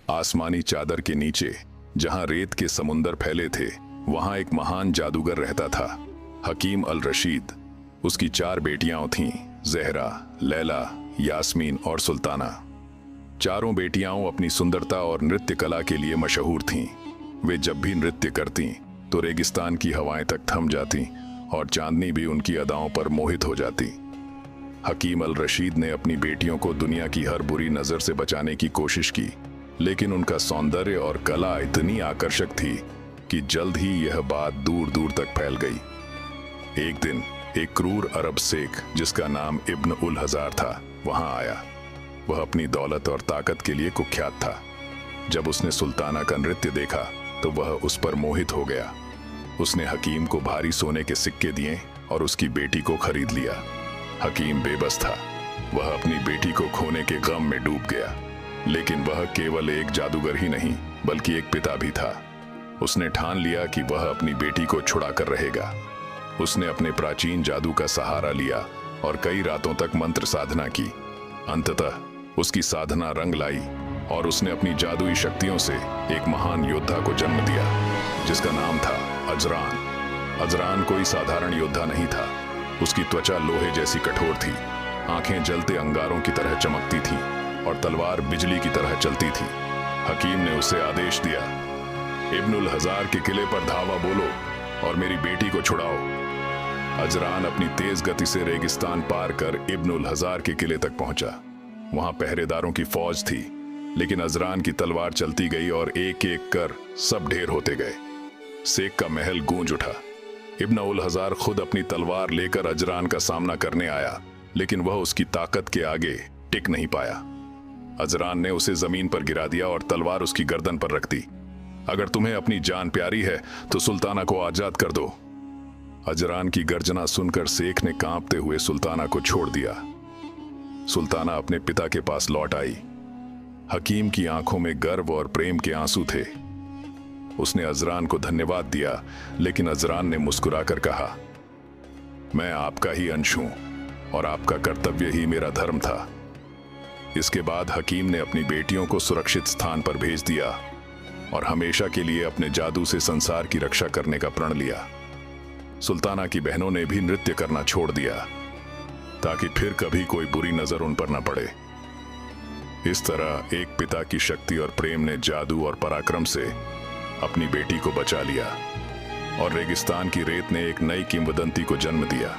आसमानी चादर के नीचे, जहां रेत के समुंदर फैले थे, वहां एक महान जादूगर रहता था, हकीम अल रशीद। उसकी 4 बेटियां थीं, ज़हरा, लैला, यास्मीन और सुल्ताना। चारों बेटियां अपनी सुंदरता और नृत्य कला के लिए मशहूर थीं। वे जब भी नृत्य करतीं तो रेगिस्तान की हवाएं तक थम जातीं और चांदनी भी उनकी अदाओं पर मोहित हो जाती। हकीम अल रशीद ने अपनी बेटियों को दुनिया की हर बुरी नज़र से बचाने की कोशिश की, लेकिन उनका सौंदर्य और कला इतनी आकर्षक थी कि जल्द ही यह बात दूर दूर तक फैल गई। एक दिन एक क्रूर अरब शेख जिसका नाम इब्न उल हज़ार था वहां आया। वह अपनी दौलत और ताकत के लिए कुख्यात था। जब उसने सुल्ताना का नृत्य देखा तो वह उस पर मोहित हो गया। उसने हकीम को भारी सोने के सिक्के दिए और उसकी बेटी को खरीद लिया। हकीम बेबस था। वह अपनी बेटी को खोने के गम में डूब गया, लेकिन वह केवल एक जादूगर ही नहीं बल्कि एक पिता भी था। उसने ठान लिया कि वह अपनी बेटी को छुड़ा कर रहेगा। उसने अपने प्राचीन जादू का सहारा लिया और कई रातों तक मंत्र साधना की। अंततः उसकी साधना रंग लाई और उसने अपनी जादुई शक्तियों से एक महान योद्धा को जन्म दिया, जिसका नाम था अजरान। अजरान कोई साधारण योद्धा नहीं था। उसकी त्वचा लोहे जैसी कठोर थी, आंखें जलते अंगारों की तरह चमकती थीं और तलवार बिजली की तरह चलती थी। हकीम ने उसे आदेश दिया, इब्न उल हज़ार के किले पर धावा बोलो और मेरी बेटी को छुड़ाओ। अजरान अपनी तेज गति से रेगिस्तान पार कर इब्न उल हज़ार के किले तक पहुंचा। वहां पहरेदारों की फौज थी, लेकिन अजरान की तलवार चलती गई और एक एक कर सब ढेर होते गए। शेख का महल गूंज उठा। इब्न उल हज़ार खुद अपनी तलवार लेकर अजरान का सामना करने आया, लेकिन वह उसकी ताकत के आगे टिक नहीं पाया। अजरान ने उसे जमीन पर गिरा दिया और तलवार उसकी गर्दन पर रख दी। अगर तुम्हें अपनी जान प्यारी है तो सुल्ताना को आजाद कर दो। अजरान की गर्जना सुनकर शेख ने कांपते हुए सुल्ताना को छोड़ दिया। सुल्ताना अपने पिता के पास लौट आई। हकीम की आंखों में गर्व और प्रेम के आंसू थे। उसने अजरान को धन्यवाद दिया, लेकिन अजरान ने मुस्कुराकर कहा, मैं आपका ही अंश हूं और आपका कर्तव्य ही मेरा धर्म था। इसके बाद हकीम ने अपनी बेटियों को सुरक्षित स्थान पर भेज दिया और हमेशा के लिए अपने जादू से संसार की रक्षा करने का प्रण लिया। सुल्ताना की बहनों ने भी नृत्य करना छोड़ दिया, ताकि फिर कभी कोई बुरी नजर उन पर न पड़े। इस तरह एक पिता की शक्ति और प्रेम ने जादू और पराक्रम से अपनी बेटी को बचा लिया और रेगिस्तान की रेत ने एक नई किंवदंती को जन्म दिया।